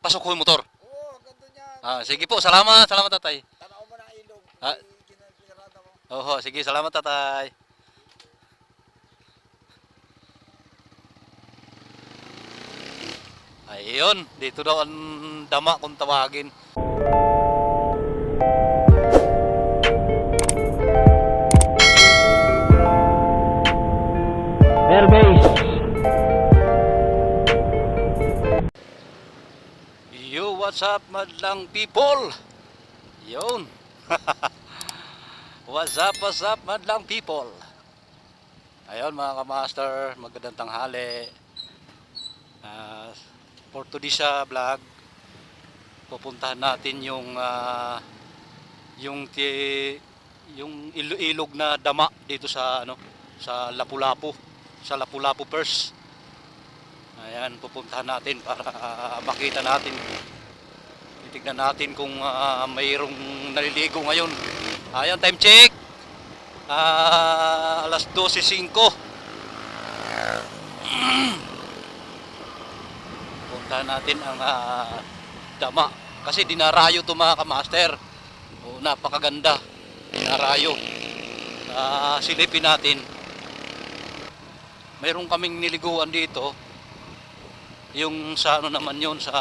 Pasok ko yung motor. Oo, ganda niya. Sige po, salamat, salamat tatay. Tanaw mo na ilog. Ah. Pinarada mo. Oho, sige, salamat tatay. Ayun, dito daw ang dama kung tawagin. Airbase. Yo, what's up madlang people? Yun. What's up madlang people? Ayun mga kamaster, magandang tanghali. For today's vlog, pupuntahan natin yung ilog na dama dito sa sa Lapu-Lapu, sa Lapu-Lapu First. Ayan, pupuntahan natin para makita natin. Titignan natin kung mayroong naliligo ngayon. Ayan, time check. Alas 12:05. Puntahan natin ang dama kasi dinarayo to mga kamaster. Napakaganda, dinarayo. Silipin natin. Mayroon kaming niliguan dito, yung sa naman yun, sa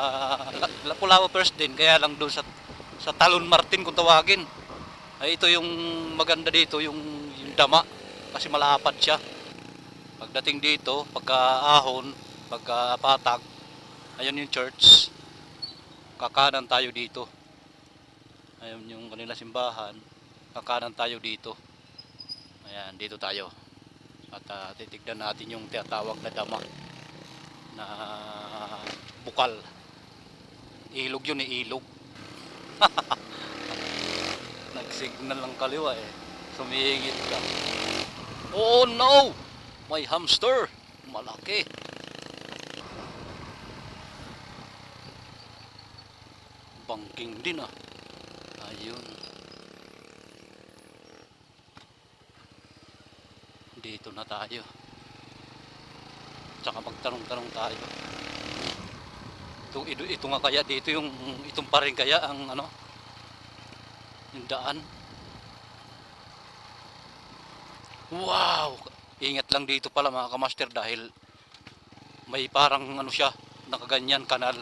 Lapu-Lapu First din, kaya lang doon sa Talon Martin kung tawagin. Ito yung maganda dito, yung dama, kasi malapad siya. Pagdating dito, pagka-ahon, pagka-patag, ayun yung church, kakanan tayo dito. Ayun yung kanila simbahan, kakanan tayo dito. Ayan, dito tayo. At titignan natin yung tinatawag na dama na bukal. Ilog yun, ilog. Nagsignal ng kaliwa sumingit ka. Oh no! May hamster! Malaki. Bangking din ayun. Dito na tayo. Tsaka magtanong-tanong tayo. Ito nga kaya dito itong pa rin kaya ang yung daan. Wow! Ingat lang dito pala mga kamaster dahil may parang siya, nakaganyan kanal,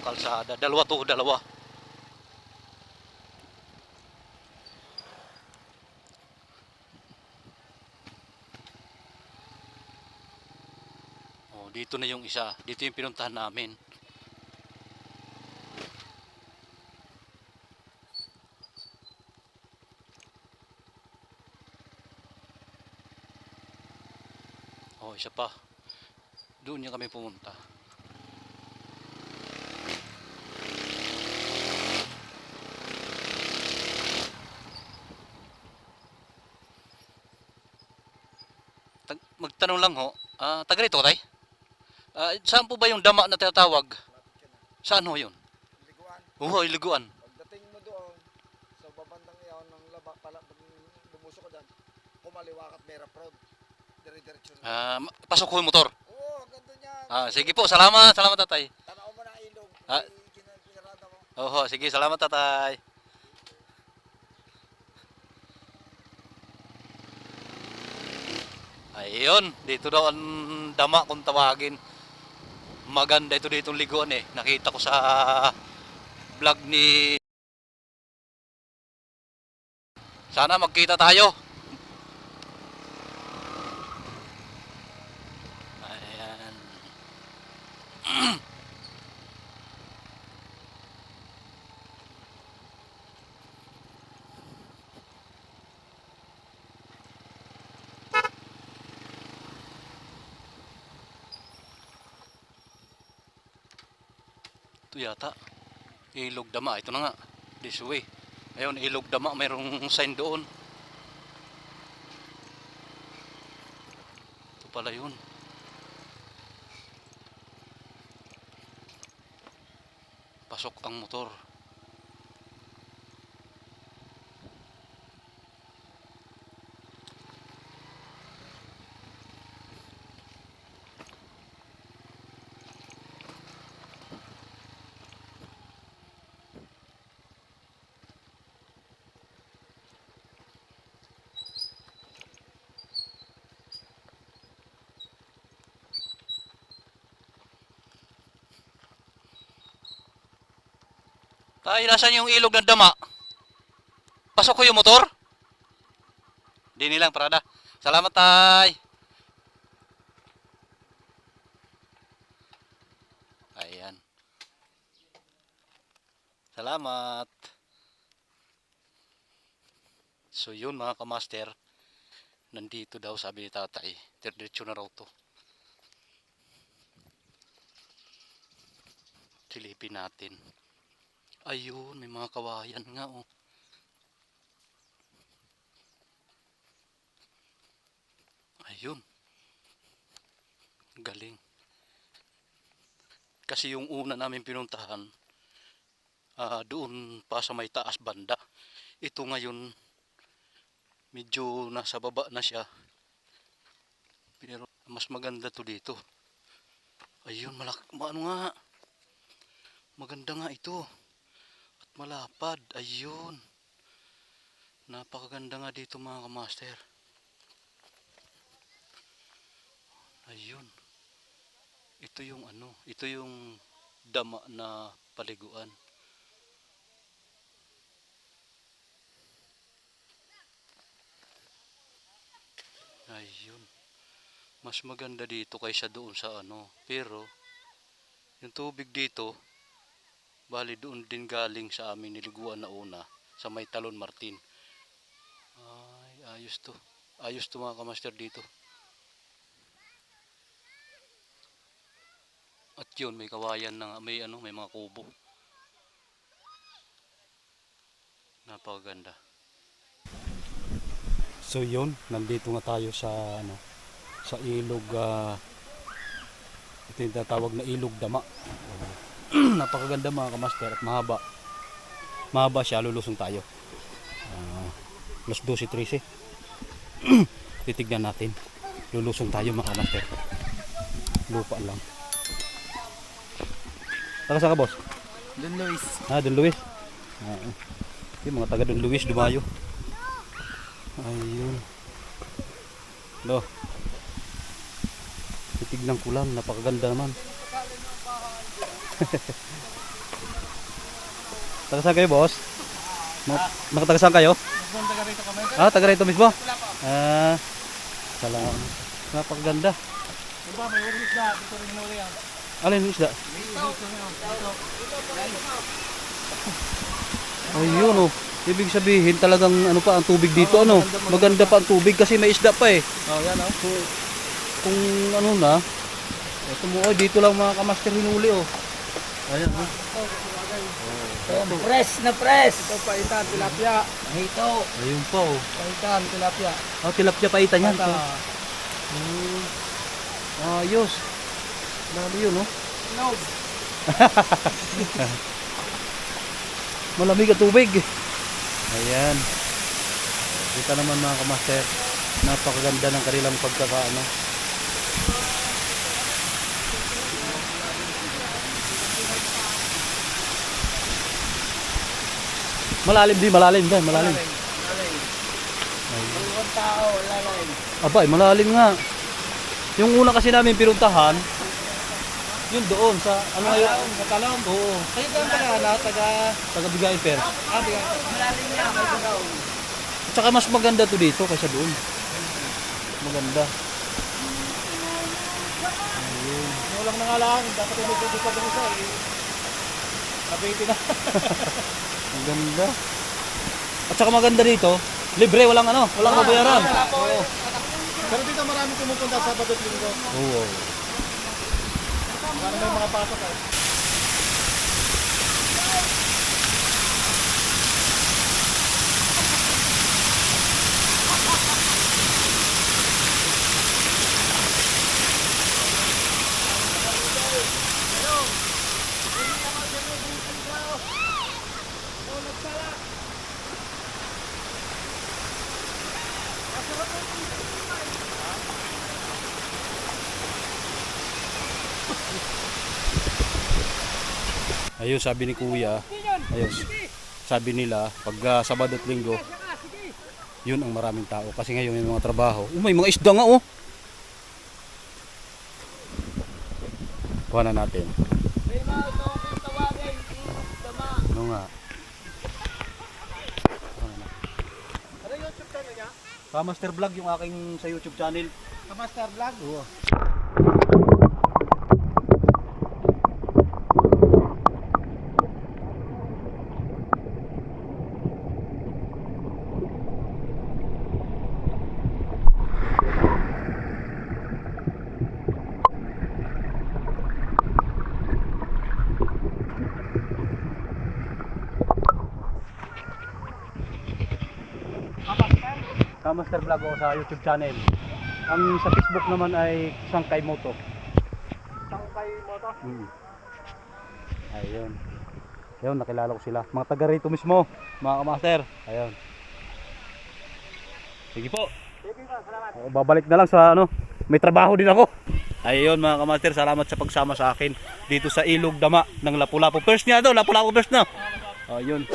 kalsada. Dalawa. Dito na yung isa. Dito yung pinuntahan namin. Isa pa. Doon niya kami pumunta. Magtanong lang taga rito tay? Saan po ba yung dama na tinatawag? Saan ho yun? Liguan. Liguan. Pagdating mo doon, sa babandang iyon ng laba, pala, pag lumusok ka dyan, kumaliwa ka at Mera Prod. Dire-diretso na. Pasok ko yung motor. Oo, ganda niya. Sige po, salamat tatay. Tanaw mo na ilog. Pinarada mo. Oho, sige, salamat tatay. Ayun, dito daw ang dama kung tawagin. Maganda ito ditong liguan Nakita ko sa vlog ni. Sana magkita tayo. Ayan. Ito yata ilog dama. Ito na nga, this way. Ayun, ilog dama, mayroong sign doon. Ito pala yun. Pasok ang motor. Tay, nasan yung ilog ng dama? Pasok ko yung motor? Di nilang parada. Salamat, tay. Ayan. Salamat. So yun mga kamaster, nandito daw sabi ni tatay. Diretso na raw to. Silipin natin. Ayun, may mga kawayan nga oh. Ayun. Galing. Kasi yung una namin pinuntahan, doon pa sa may taas banda. Ito ngayon, medyo nasa baba na siya. Pero mas maganda to dito. Ayun, ano nga. Maganda nga ito. At malapad. Ayun. Napakaganda nga dito mga kamaster. Ayun. Ito yung ano, ito yung dama na paliguan. Ayun. Mas maganda dito kaysa doon sa ano. Pero yung tubig dito, bali doon din galing sa amin niliguan na una sa may Talon Martin. Ay, ayos to. Ayos to mga kamaster dito. At yun, may kawayan na may ano, may mga kubo. Napakaganda. So yun, nandito nga tayo sa ano, sa ilog, ito yung tatawag na ilog dama. Napakaganda mga kamaster at mahaba. Mahaba siya, lulusong tayo. Alas 12:13. Titignan natin. Lulusong tayo mga kamaster. Lupa lang. Taga saan ka boss? Don Luis. Don Luis. Yung mga taga Don Luis, dumayo. Ayun. Lo. Titignan ko lang, napakaganda naman. Taga saan kayo boss? Nakataga saan kayo? Taga rito kami. Taga rito mismo? Salamat. Napakaganda. Diba, may ulit isda. Dito rin hinuli yan. Alin yung isda? Ayun oh. Ibig sabihin talagang ano pa ang tubig dito ano. Maganda pa ang tubig kasi may isda pa eh. Oh, yan oh. Kung ano na. Ito mo oh, dito lang mga kamaster hinuli oh. Ayan oh. Press na press. Ito paitan, tilapia. Ito. Ayun pa oh. Paitan, tilapia. Tilapia paitan yan. Ito. Ayos. Dami yun oh. No. Malamig ang tubig. Ayan. Kita naman mga kamaster. Napakaganda ng kanilang pagkakaano. Malalim din, malalim. Malalim. Ang tao, lalim. Abay, malalim nga. Yung una kasi namin pinuntahan, yun doon sa ano ngayon? Sa talong. Oo. Kayo ba pala Taga Bigayan Per. Bigan. Malalim niya, may bagaw. At saka mas maganda to dito kaysa doon. Maganda. Walang nangalaan. Dapat hindi pa din isa eh. Nabiti na. Ang ganda. At saka maganda dito, libre, walang ano, walang babayaran. Oo. Pero dito marami pumupunta sa Sabado at Linggo. Oo. Para may mga pasok eh. Ayun, sabi ni Kuya, ayun, sabi nila, pag Sabado at Linggo, yun ang maraming tao. Kasi ngayon may mga trabaho. May mga isda nga oh. Kuha na natin. Ano nga. Kamaster Vlog yung aking sa YouTube channel. Kamaster Vlog. Oo. Kamaster Vlog o sa YouTube channel. Ang sa Facebook naman ay Sangkay Moto. Sangkay mo to. Ayun. Ayun, nakilala ko sila. Mga taga rito mismo, mga kamaster. Ayun. Sige po. Sige pa, salamat. O, babalik na lang sa ano, may trabaho din ako. Ayun mga kamaster, salamat sa pagsama sa akin dito sa Ilog Dama ng Lapu-Lapu. First niya to, Lapu-Lapu first na. Ayun,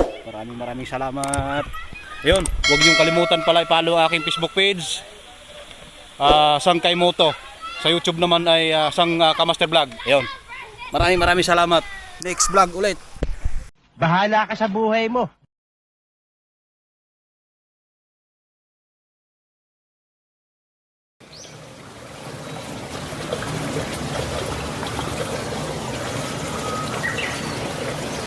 maraming salamat. Ayun, huwag niyong kalimutan pala i-follow ang aking Facebook page. Sangkay Moto. Sa YouTube naman ay Kamaster Vlog. Ayun. Maraming salamat. Next vlog ulit. Bahala ka sa buhay mo.